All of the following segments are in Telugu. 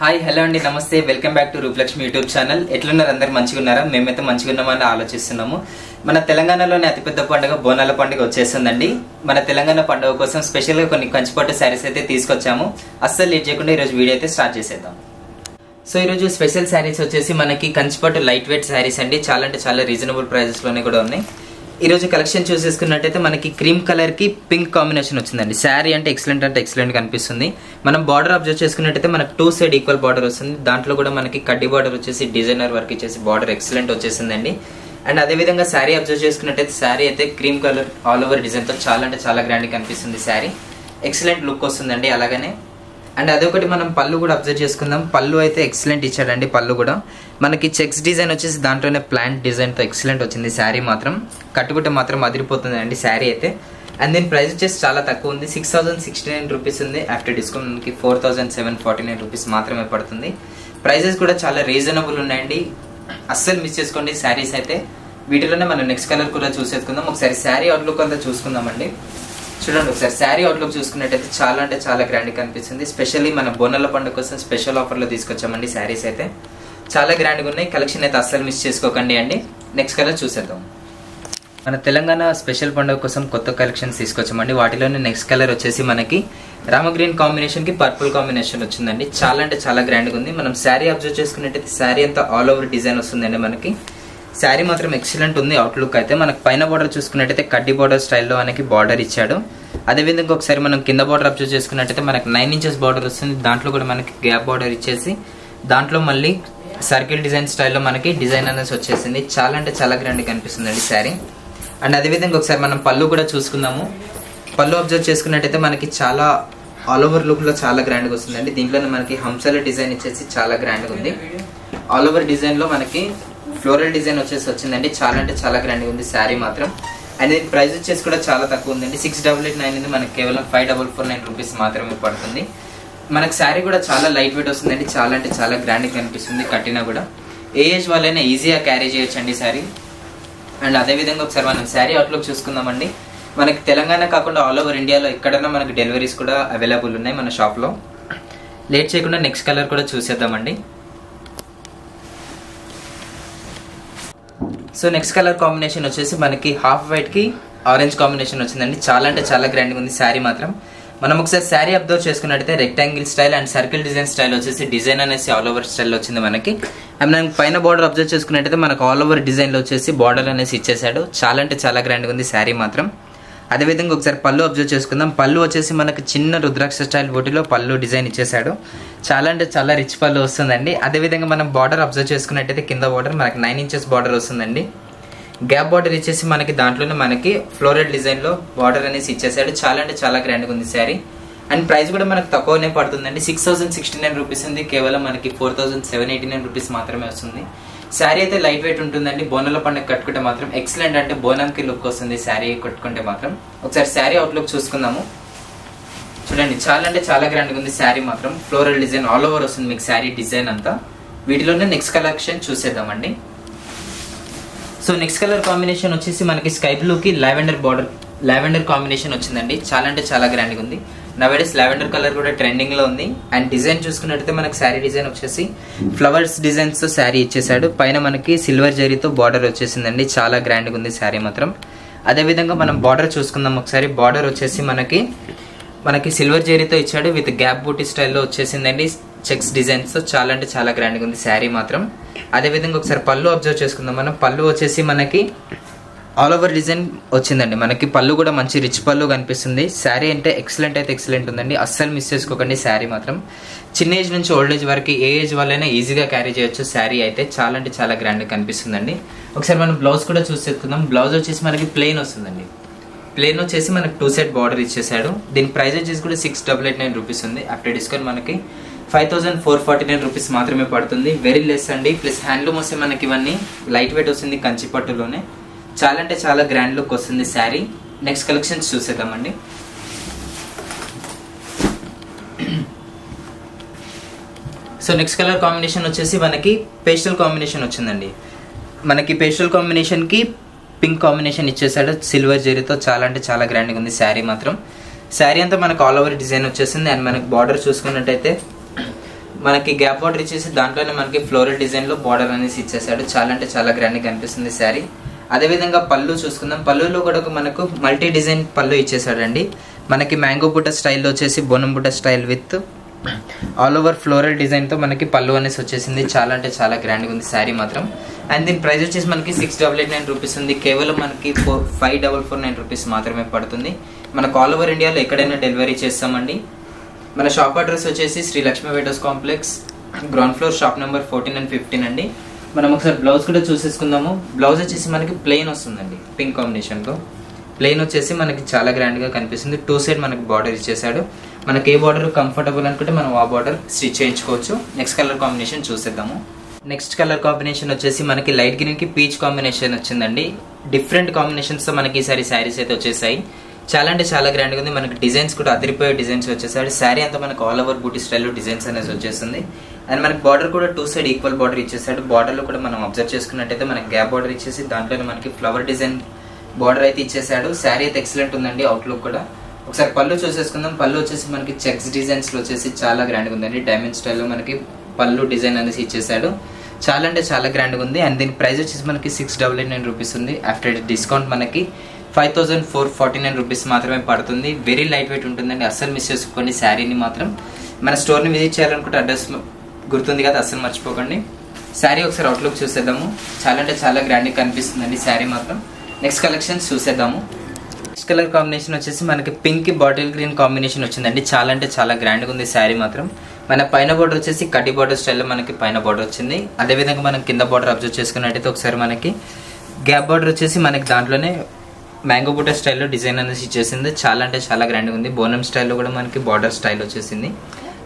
హాయ్ హలో అండి నమస్తే welcome back to Rupalakshmi YouTube channel. ఎట్లున్నారు అందరు మంచిగా ఉన్నారా? మేమైతే మంచిగా ఉన్నామని ఆలోచిస్తున్నాము. మన తెలంగాణలోని అతిపెద్ద పండుగ బోనాల పండుగ వచ్చేసిందండి. మన తెలంగాణ పండుగ కోసం స్పెషల్గా కొన్ని కంచిపట్టు శారీస్ అయితే తీసుకొచ్చాము. అస్సలు లేట్ చేయకుండా ఈరోజు వీడియో అయితే స్టార్ట్ చేసేద్దాం. సో ఈరోజు స్పెషల్ శారీస్ వచ్చేసి మనకి కంచిపట్టు లైట్ వెయిట్ శారీస్ అండి. చాలా అంటే చాలా రీజనబుల్ ప్రైజెస్ లోనే కూడా ఉన్నాయి. ఈ రోజు కలెక్షన్ చూసేసుకున్నట్టయితే మనకి క్రీమ్ కలర్ కి పింక్ కాంబినేషన్ వచ్చిందండి. శారీ అంటే ఎక్సలెంట్ కనిపిస్తుంది. మనం బార్డర్ అబ్జర్వ్ చేసుకున్నట్టయితే మనకి 2 సైడ్ ఈక్వల్ బార్డర్ వస్తుంది. దాంట్లో కూడా మనకి కడ్డీ బార్డర్ వచ్చేసి డిజైనర్ వర్క్ ఇచ్చేసి బార్డర్ ఎక్సలెంట్ వచ్చేసిందండి. అండ్ అదే విధంగా శారీ అబ్జర్వ్ చేసుకున్నట్టయితే శారీ అయితే cream colour all over design తో చాలా అంటే చాలా గ్రాండ్ కనిపిస్తుంది. శారీ ఎక్సలెంట్ లుక్ వస్తుందండి. అలాగనే అండ్ అదొకటి మనం పళ్ళు కూడా అబ్జర్వ్ చేసుకుందాం. పళ్ళు అయితే ఎక్సలెంట్ ఇచ్చాడండి. పళ్ళు కూడా మనకి చెక్స్ డిజైన్ వచ్చేసి దాంట్లోనే ప్లాంట్ డిజైన్ తో ఎక్సలెంట్ వచ్చింది. శారీ మాత్రం కట్టుకుంటే మాత్రం అదిరిపోతుంది అండి శారీ అయితే. అండ్ దీని ప్రైస్ వచ్చేసి చాలా తక్కువ ఉంది. 6069 రూపీస్ ఉంది. ఆఫ్టర్ డిస్కౌంట్ మనకి 4749 రూపీస్ మాత్రమే పడుతుంది. ప్రైజెస్ కూడా చాలా రీజనబుల్ ఉన్నాయండి. అస్సలు మిస్ చేసుకోండి శారీస్ అయితే. వీటిలోనే మనం నెక్స్ట్ కలర్ కూడా చూసేసుకుందాం. ఒకసారి శారీ అవుట్లుక్ అంతా చూసుకుందామండి. చూడండి ఒకసారి శారీ అవుట్లుక్ చూసుకున్నట్టయితే చాలా అంటే చాలా గ్రాండ్ కనిపిస్తుంది. స్పెషల్లీ మన బోనాల పండుగ కోసం స్పెషల్ ఆఫర్లో తీసుకొచ్చామండి. శారీస్ అయితే చాలా గ్రాండ్గా ఉన్నాయి. కలెక్షన్ అయితే అస్సలు మిస్ చేసుకోకండి అండి. నెక్స్ట్ కలర్ చూసేద్దాం. మన తెలంగాణ స్పెషల్ పండుగ కోసం కొత్త కలెక్షన్స్ తీసుకొచ్చామండి. వాటిలోనే నెక్స్ట్ కలర్ వచ్చేసి మనకి రామ గ్రీన్ కాంబినేషన్ కి పర్పుల్ కాంబినేషన్ వచ్చిందండి. చాలా అంటే చాలా గ్రాండ్గా ఉంది. మనం శారీ అబ్జర్వ్ చేసుకున్నట్టయితే శారీ అంతా ఆల్ ఓవర్ డిజైన్ వస్తుందండి. మనకి శారీ మాత్రం ఎక్సలెంట్ ఉంది. అవుట్లుక్ అయితే మనకు పైన బార్డర్ చూసుకున్నట్టయితే కడ్డీ బార్డర్ స్టైల్లో మనకి బార్డర్ ఇచ్చాడు. అదేవిధంగా ఒకసారి మనం కింద బార్డర్ అబ్జర్వ్ చేసుకున్నట్టయితే మనకి 9 ఇంచెస్ బార్డర్ వస్తుంది. దాంట్లో కూడా మనకి గ్యాప్ బార్డర్ ఇచ్చేసి దాంట్లో మళ్ళీ సర్కిల్ డిజైన్ స్టైల్లో మనకి డిజైన్ అనేది వచ్చేసింది. చాలా అంటే చాలా గ్రాండ్ కనిపిస్తుంది అండి శారీ. అండ్ అదేవిధంగా ఒకసారి మనం పళ్ళు కూడా చూసుకుందాము. పళ్ళు అబ్జర్వ్ చేసుకున్నట్టయితే మనకి చాలా ఆల్ ఓవర్ లుక్ లో చాలా గ్రాండ్గా వస్తుందండి. దీంట్లోనే మనకి హంసల డిజైన్ ఇచ్చేసి చాలా గ్రాండ్గా ఉంది. ఆల్ ఓవర్ డిజైన్ లో మనకి ఫ్లోరల్ డిజైన్ వచ్చేసి వచ్చిందండి. చాలా అంటే చాలా గ్రాండ్గా ఉంది శారీ మాత్రం. అండ్ దీని ప్రైస్ వచ్చేసి కూడా చాలా తక్కువ ఉందండి. 6889 ఉంది. మనకి కేవలం 5449 రూపీస్ మాత్రమే పడుతుంది. మనకి శారీ కూడా చాలా లైట్ వెయిట్ వస్తుందండి. చాలా అంటే చాలా గ్రాండ్ కనిపిస్తుంది. కట్టినా కూడా ఏ ఏజ్ వాళ్ళైనా ఈజీగా క్యారీ చేయొచ్చండి శారీ. అండ్ అదేవిధంగా ఒకసారి మనం శారీ అవుట్లుక్ చూసుకుందామండి. మనకి తెలంగాణ కాకుండా ఆల్ ఓవర్ ఇండియాలో ఎక్కడైనా మనకి డెలివరీస్ కూడా అవైలబుల్ ఉన్నాయి మన షాప్లో. లేట్ చేయకుండా నెక్స్ట్ కలర్ కూడా చూసేద్దామండి. సో నెక్స్ట్ కలర్ కాంబినేషన్ వచ్చేసి మనకి హాఫ్ వైట్ కి ఆరెంజ్ కాంబినేషన్ వచ్చిందండి. చాలా అంటే చాలా గ్రాండ్గా ఉంది శారీ మాత్రం. మనం ఒకసారి శారీ అబ్జర్వ్ చేసుకున్నట్టయితే rectangle style and circle design style వచ్చేసి డిజైన్ అనేసి ఆల్ ఓవర్ స్టైల్ వచ్చింది మనకి. అండ్ మనం పైన బార్డర్ అబ్జర్వ్ చేసుకున్నట్టయితే మనకు ఆల్ ఓవర్ డిజైన్ లో వచ్చేసి బార్డర్ అనేసి ఇచ్చేసాడు. చాలా అంటే చాలా గ్రాండ్గా ఉంది శారీ మాత్రం. అదేవిధంగా ఒకసారి పళ్ళు అబ్జర్వ్ చేసుకుందాం. పళ్ళు వచ్చేసి మనకి చిన్న రుద్రాక్ష స్టైల్ బోటిలో పళ్ళు డిజైన్ ఇచ్చేసాడు. చాలా అంటే చాలా రిచ్ పళ్ళు వస్తుందండి. అదేవిధంగా మనం బార్డర్ అబ్జర్వ్ చేసుకున్నట్టయితే కింద బార్డర్ మనకి 9 ఇంచెస్ బార్డర్ వస్తుందండి. గ్యాప్ బార్డర్ ఇచ్చేసి మనకి దాంట్లోనే మనకి ఫ్లోరల్ డిజైన్ లో బార్డర్ అనేసి ఇచ్చేసాడు. చాలా అంటే చాలా గ్రాండ్గా ఉంది శారీ. అండ్ ప్రైస్ కూడా మనకు తక్కువనే పడుతుందండి. 6069 రూపీస్ ఉంది. కేవలం మనకి 4789 రూపీస్ మాత్రమే వస్తుంది. శారీ అయితే లైట్ వెయిట్ ఉంటుందండి. బోనాల పండుగ కట్టుకుంటే మాత్రం ఎక్సలెంట్ అంటే బోనంకి లుక్ వస్తుంది శారీ కట్టుకుంటే మాత్రం. ఒకసారి శారీ అవుట్లుక్ చూసుకుందాము. చూడండి చాలా అంటే చాలా గ్రాండ్గా ఉంది శారీ మాత్రం. ఫ్లోరల్ డిజైన్ ఆల్ ఓవర్ వస్తుంది మీకు శారీ డిజైన్ అంతా. వీటిలోనే నెక్స్ట్ కలెక్షన్ చూసేద్దామండి. సో నెక్స్ట్ కలర్ కాంబినేషన్ వచ్చేసి మనకి స్కై బ్లూ కి లావెండర్ కాంబినేషన్ వచ్చిందండి. చాలా అంటే చాలా గ్రాండ్గా ఉంది. నవేడేస్ లావెండర్ కలర్ కూడా ట్రెండింగ్ లో ఉంది. అండ్ డిజైన్ చూసుకున్నట్టయితే మనకి శారీ డిజైన్ వచ్చేసి ఫ్లవర్స్ డిజైన్స్ తో శారీ ఇచ్చేసాడు. పైన మనకి సిల్వర్ జరీతో బార్డర్ వచ్చేసిందండి. చాలా గ్రాండ్గా ఉంది శారీ మాత్రం. అదేవిధంగా మనం బార్డర్ చూసుకుందాం ఒకసారి. బార్డర్ వచ్చేసి మనకి సిల్వర్ జరీతో ఇచ్చాడు. విత్ గ్యాప్ బూటీ స్టైల్లో వచ్చేసిందండి. చెక్స్ డిజైన్స్ తో చాలా అంటే చాలా గ్రాండ్గా ఉంది శారీ మాత్రం. అదేవిధంగా ఒకసారి పళ్ళు అబ్జర్వ్ చేసుకుందాం మనం. పళ్ళు వచ్చేసి మనకి ఆల్ ఓవర్ డిజైన్ వచ్చిందండి. మనకి పళ్ళు కూడా మంచి రిచ్ పళ్ళు కనిపిస్తుంది. శారీ అంటే ఎక్సలెంట్ ఉందండి. అస్సలు మిస్ చేసుకోకండి శారీ మాత్రం. చిన్న ఏజ్ నుంచి ఓల్డ్ ఏజ్ వరకు ఏ ఏజ్ వాళ్ళైనా ఈజీగా క్యారీ చేయొచ్చు శారీ అయితే. చాలా అంటే చాలా గ్రాండ్ కనిపిస్తుందండి. ఒకసారి మనం బ్లౌజ్ కూడా చూసేసుకుందాం. బ్లౌజ్ వచ్చేసి మనకి ప్లెయిన్ వస్తుందండి. ప్లెయిన్ వచ్చేసి మనకి 2 సైడ్ బార్డర్ ఇచ్చేసాడు. దీని ప్రైస్ వచ్చేసి కూడా 6889 రూపీస్ ఉంది. ఆఫ్టర్ డిస్కౌంట్ మనకి 5449 రూపీస్ మాత్రమే పడుతుంది. వెరీ లెస్ అండి. ప్లస్ హ్యాండ్లూమ్ వస్తే మనకి ఇవన్నీ లైట్ వెయిట్ వస్తుంది కంచి పట్టులోనే. చాలా అంటే చాలా గ్రాండ్ లుక్ వస్తుంది శారీ. నెక్స్ట్ కలెక్షన్స్ చూసేద్దామండి. సో నెక్స్ట్ కలర్ కాంబినేషన్ వచ్చేసి మనకి పేస్టల్ కాంబినేషన్ వచ్చిందండి. మనకి పేస్టల్ కాంబినేషన్ కి పింక్ కాంబినేషన్ ఇచ్చేసాడు సిల్వర్ జరీతో. చాలా అంటే చాలా గ్రాండ్గా ఉంది శారీ మాత్రం. శారీ అంతా మనకు ఆల్ ఓవర్ డిజైన్ వచ్చేసింది. అండ్ మనకి బార్డర్ చూసుకున్నట్టయితే మనకి గ్యాప్ బార్డర్ ఇచ్చేసి దాంట్లోనే మనకి ఫ్లోరల్ డిజైన్ లో బార్డర్ అనేసి ఇచ్చేసాడు. చాలా అంటే చాలా గ్రాండ్ గా కనిపిస్తుంది శారీ. అదేవిధంగా పళ్ళు చూసుకుందాం. పళ్ళులో కూడా మనకు మల్టీ డిజైన్ పళ్ళు ఇచ్చేసాడండి. మనకి మ్యాంగో బుట్ట స్టైల్లో వచ్చేసి బోనం బుట్ట style with all over floral design తో మనకి పళ్ళు అనేసి వచ్చేసింది. చాలా అంటే చాలా గ్రాండ్ గా ఉంది శారీ మాత్రం. అండ్ దీని ప్రైస్ వచ్చేసి మనకి 6,889 రూపీస్ ఉంది. కేవలం మనకి 5,449 రూపీస్ మాత్రమే పడుతుంది. మనకు ఆల్ ఓవర్ ఇండియాలో ఎక్కడైనా డెలివరీ చేస్తామండి. మన షాప్ అడ్రస్ వచ్చేసి Shri Lakshmi waiters complex, ground floor, shop number 14 and 15 అండి. మనం ఒకసారి బ్లౌజ్ కూడా చూసేసుకుందాము. బ్లౌజ్ వచ్చేసి మనకి ప్లెయిన్ వస్తుందండి, పింక్ కాంబినేషన్ తో. ప్లెయిన్ వచ్చేసి మనకి చాలా గ్రాండ్ గా కనిపిస్తుంది. 2 సైడ్ మనకి బార్డర్ ఇచ్చేసాడు. మనకి ఏ బార్డర్ కంఫర్టబుల్ అనుకుంటే మనం ఆ బార్డర్ స్టిచ్ చేయించుకోవచ్చు. నెక్స్ట్ కలర్ కాంబినేషన్ చూసేద్దాము. నెక్స్ట్ కలర్ కాంబినేషన్ వచ్చేసి మనకి లైట్ గ్రీన్ కి పీచ్ కాంబినేషన్ వచ్చిందండి. డిఫరెంట్ కాంబినేషన్స్ తో మనకి ఈసారి శారీస్ అయితే వచ్చేసాయి. చాలా అంటే చాలా గ్రాండ్ గా ఉంది. మనకి డిజైన్స్ కూడా అదిరిపోయే డిజైన్స్ వచ్చేసాడు. శారీ అంతా మనకి ఆల్ ఓవర్ బూటీ స్టైల్లో డిజైన్స్ అనేది వచ్చేస్తుంది. అండ్ మనకి బార్డర్ కూడా 2 సైడ్ ఈక్వల్ బార్డర్ ఇచ్చేసాడు. బార్డర్ లో కూడా మనం అబ్జర్వ్ చేసుకున్నట్టయితే మనకి గ్యాప్ బార్డర్ ఇచ్చేసి దాంట్లోనే మనకి ఫ్లవర్ డిజైన్ బార్డర్ అయితే ఇచ్చేసాడు. శారీ అయితే ఎక్సలెంట్ ఉందండి. అవుట్లుక్ కూడా ఒకసారి పళ్ళు చూసేసుకుందాం. పళ్ళు వచ్చేసి మనకి చెక్స్ డిజైన్స్ లో వచ్చేసి చాలా గ్రాండ్ గా ఉందండి. డైమండ్ స్టైల్లో మనకి పళ్ళు డిజైన్ అనేసి ఇచ్చేసాడు. చాలా అంటే చాలా గ్రాండ్ గా ఉంది. అండ్ దీని ప్రైస్ వచ్చేసి మనకి 6,889 రూపీస్ ఉంది. ఆఫ్టర్ డిస్కౌంట్ మనకి 5,449 రూపీస్ మాత్రమే పడుతుంది. వెరీ లైట్ వెయిట్ ఉంటుందండి. అస్సలు మిస్ చేసుకోండి శారీని మాత్రం. మన స్టోర్ ని విజిట్ చేయాలనుకుంటే అడ్రస్ గుర్తుంది కదా, అస్సలు మర్చిపోకండి. శారీ ఒకసారి అవుట్లుక్ చూసేద్దాము. చాలా అంటే చాలా గ్రాండ్ గా కనిపిస్తుందండి శారీ మాత్రం. నెక్స్ట్ కలెక్షన్స్ చూసేద్దాము. నెక్స్ట్ కలర్ కాంబినేషన్ వచ్చేసి మనకి పింక్ బాటిల్ గ్రీన్ కాంబినేషన్ వచ్చిందండి. చాలా అంటే చాలా గ్రాండ్ గా ఉంది శారీ మాత్రం. మన పైన బార్డర్ వచ్చేసి కడ్డీ బార్డర్ స్టైల్లో మనకి పైన బార్డర్ వచ్చింది. అదేవిధంగా మనం కింద బార్డర్ అబ్జర్వ్ చేసుకున్నట్టయితే ఒకసారి మనకి గ్యాప్ బార్డర్ వచ్చేసి మనకి దాంట్లోనే మ్యాంగో బుట్ట స్టైల్లో డిజైన్ అనేసి ఇచ్చేసింది. చాలా అంటే చాలా గ్రాండ్గా ఉంది. బోనం స్టైల్లో కూడా మనకి బార్డర్ స్టైల్ వచ్చేసింది.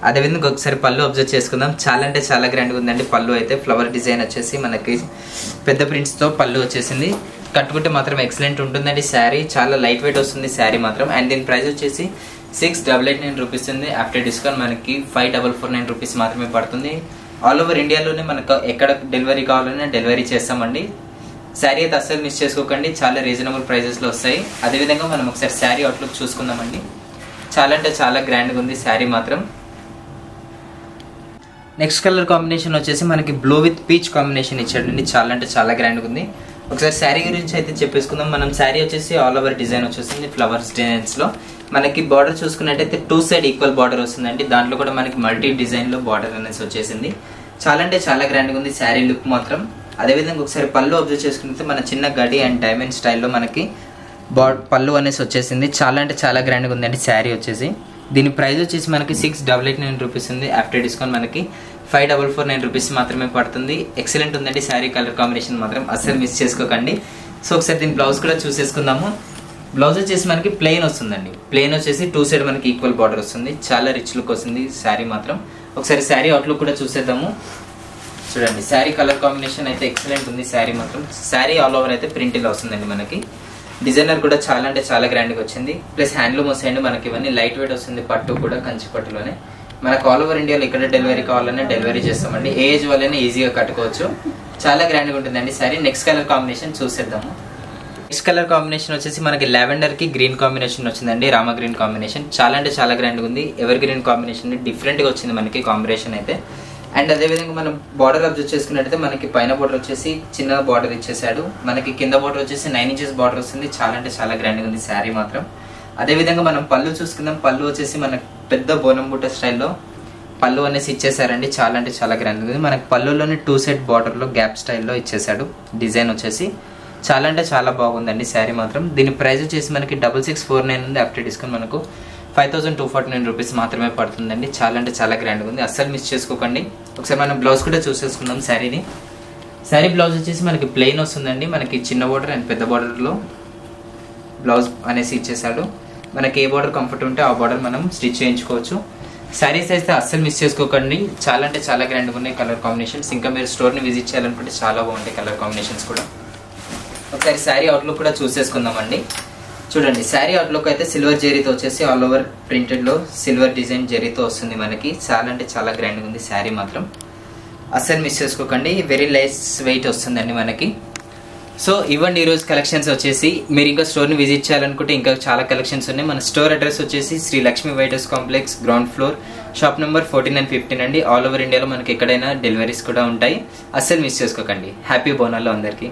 అదేవిధంగా ఒకసారి పళ్ళు అబ్జర్వ్ చేసుకుందాం. చాలా అంటే చాలా గ్రాండ్గా ఉందండి. పళ్ళు అయితే ఫ్లవర్ డిజైన్ వచ్చేసి మనకి పెద్ద ప్రింట్స్తో పళ్ళు వచ్చేసింది. కట్టుకుంటే మాత్రం ఎక్సలెంట్ ఉంటుందండి శారీ. చాలా లైట్ వెయిట్ వస్తుంది శారీ మాత్రం. అండ్ దీని ప్రైస్ వచ్చేసి 6,889 రూపీస్ ఉంది. ఆఫ్టర్ డిస్కౌంట్ మనకి 5,449 రూపీస్ మాత్రమే పడుతుంది. ఆల్ ఓవర్ ఇండియాలోనే మనకు ఎక్కడ డెలివరీ కావాలన్నా డెలివరీ చేస్తామండి. శారీ అయితే అస్సలు మిస్ చేసుకోకండి. చాలా రీజనబుల్ ప్రైజెస్ లో వస్తాయి. అదేవిధంగా మనం ఒకసారి శారీ అవుట్లుక్ చూసుకుందామండి. చాలా అంటే చాలా గ్రాండ్గా ఉంది శారీ మాత్రం. నెక్స్ట్ కలర్ కాంబినేషన్ వచ్చేసి మనకి బ్లూ విత్ పీచ్ కాంబినేషన్ ఇచ్చాడండి. చాలా అంటే చాలా గ్రాండ్గా ఉంది. ఒకసారి శారీ గురించి అయితే చెప్పేసుకుందాం. మనం శారీ వచ్చేసి ఆల్ ఓవర్ డిజైన్ వచ్చేసింది ఫ్లవర్స్ డిజైన్స్ లో. మనకి బార్డర్ చూసుకున్నట్టయితే 2 సైడ్ ఈక్వల్ బార్డర్ వస్తుందండి. దాంట్లో కూడా మనకి మల్టీ డిజైన్ లో బార్డర్ అనేసి వచ్చేసింది. చాలా అంటే చాలా గ్రాండ్గా ఉంది శారీ లుక్ మాత్రం. అదేవిధంగా ఒకసారి పళ్ళు అబ్జర్వ్ చేసుకుంటే మన చిన్న గడి అండ్ డైమండ్ స్టైల్లో మనకి పళ్ళు అనేసి వచ్చేసింది. చాలా అంటే చాలా గ్రాండ్గా ఉందండి శారీ వచ్చేసి. దీని ప్రైస్ వచ్చేసి మనకి 6,889 రూపీస్ ఉంది. ఆఫ్టర్ డిస్కౌంట్ మనకి 5,449 రూపీస్ మాత్రమే పడుతుంది. ఎక్సలెంట్ ఉందండి శారీ కలర్ కాంబినేషన్ మాత్రం. అస్సలు మిస్ చేసుకోకండి. సో ఒకసారి దీని బ్లౌజ్ కూడా చూసేసుకుందాము. బ్లౌజ్ వచ్చేసి మనకి ప్లెయిన్ వస్తుందండి. ప్లెయిన్ వచ్చేసి 2 సైడ్ మనకి ఈక్వల్ బార్డర్ వస్తుంది. చాలా రిచ్ లుక్ వస్తుంది శారీ మాత్రం. ఒకసారి శారీ అవుట్లుక్ కూడా చూసేద్దాము. చూడండి శారీ కలర్ కాంబినేషన్ అయితే ఎక్సలెంట్ ఉంది శారీ మాత్రం. శారీ ఆల్ ఓవర్ అయితే ప్రింట్ ఇలా వస్తుందండి. మనకి డిజైనర్ కూడా చాలా అంటే చాలా గ్రాండ్గా వచ్చింది. ప్లస్ హ్యాండ్లూమ్ వస్తాయండి మనకి. ఇవన్నీ లైట్ వెయిట్ వస్తుంది. పట్టు కూడా కంచి పట్టులోనే. మనకు ఆల్ ఓవర్ ఇండియాలో ఇక్కడ డెలివరీ కావాలన్నా డెలివరీ చేస్తామండి. ఏ ఏజ్ వాళ్ళైనా ఈజీగా కట్టుకోవచ్చు. చాలా గ్రాండ్గా ఉంటుందండి శారీ. నెక్స్ట్ కలర్ కాంబినేషన్ చూసేద్దాము. నెక్స్ట్ కలర్ కాంబినేషన్ వచ్చేసి మనకి లావెండర్ కి గ్రీన్ కాంబినేషన్ వచ్చిందండి. Rama green combination. చాలా అంటే చాలా గ్రాండ్గా ఉంది. ఎవర్ గ్రీన్ కాంబినేషన్ డిఫరెంట్ గా వచ్చింది మనకి కాంబినేషన్ అయితే. అండ్ అదేవిధంగా మనం బార్డర్ అబ్జర్వ్ చేసుకున్నట్టయితే మనకి పైన బార్డర్ వచ్చేసి చిన్న బార్డర్ ఇచ్చేసాడు. మనకి కింద బార్డర్ వచ్చేసి 9 ఇంచెస్ బార్డర్ వస్తుంది. చాలా అంటే చాలా గ్రాండ్గా ఉంది శారీ మాత్రం. అదేవిధంగా మనం పళ్ళు చూసుకుందాం. పళ్ళు వచ్చేసి మనకి పెద్ద బోనం బుట్ట స్టైల్లో పళ్ళు అనేసి ఇచ్చేసారండి. చాలా అంటే చాలా గ్రాండ్గా ఉంది. మనకి పళ్ళులోనే 2 సైడ్ బార్డర్ లో గ్యాప్ స్టైల్లో ఇచ్చేసాడు. డిజైన్ వచ్చేసి చాలా అంటే చాలా బాగుందండి శారీ మాత్రం. దీని ప్రైస్ వచ్చేసి మనకి 6,649 ఉంది. ఆఫ్టర్ డిస్కౌంట్ మనకు 5,249 రూపీస్ మాత్రమే పడుతుందండి. చాలా అంటే చాలా గ్రాండ్గా ఉంది. అస్సలు మిస్ చేసుకోకండి. ఒకసారి మనం బ్లౌజ్ కూడా చూసేసుకుందాం శారీని. శారీ బ్లౌజ్ వచ్చేసి మనకి ప్లెయిన్ వస్తుందండి. మనకి చిన్న బార్డర్ అండ్ పెద్ద బార్డర్లో బ్లౌజ్ అనేసి ఇచ్చేసాడు. మనకి ఏ బార్డర్ కంఫర్ట్ ఉంటే ఆ బార్డర్ మనం స్టిచ్ చేయించుకోవచ్చు. శారీస్ అయితే అస్సలు మిస్ చేసుకోకండి. చాలా అంటే చాలా గ్రాండ్గా ఉన్నాయి కలర్ కాంబినేషన్స్. ఇంకా మీరు స్టోర్ని విజిట్ చేయాలనుకుంటే చాలా బాగుంటాయి కలర్ కాంబినేషన్స్ కూడా. ఒకసారి శారీ అవుట్లుక్ కూడా చూసేసుకుందామండి. చూడండి శారీ అవుట్లుక్ అయితే సిల్వర్ జెరీతో వచ్చేసి ఆల్ ఓవర్ ప్రింటెడ్ లో సిల్వర్ డిజైన్ జెరీతో వస్తుంది మనకి. చాలా అంటే చాలా గ్రాండ్గా ఉంది శారీ మాత్రం. అస్సలు మిస్ చేసుకోకండి. వెరీ లైట్ వెయిట్ వస్తుందండి మనకి. సో ఇవ్వండి ఈ రోజు కలెక్షన్స్ వచ్చేసి. మీరు ఇంకా స్టోర్ ని విజిట్ చేయాలనుకుంటే ఇంకా చాలా కలెక్షన్స్ ఉన్నాయి. మన స్టోర్ అడ్రస్ వచ్చేసి Shri Lakshmi white house complex, ground floor, shop number 14 and 15 అండి. ఆల్ ఓవర్ ఇండియాలో మనకి ఎక్కడైనా డెలివరీస్ కూడా ఉంటాయి. అస్సలు మిస్ చేసుకోకండి. హ్యాపీ బోనాలు అందరికీ.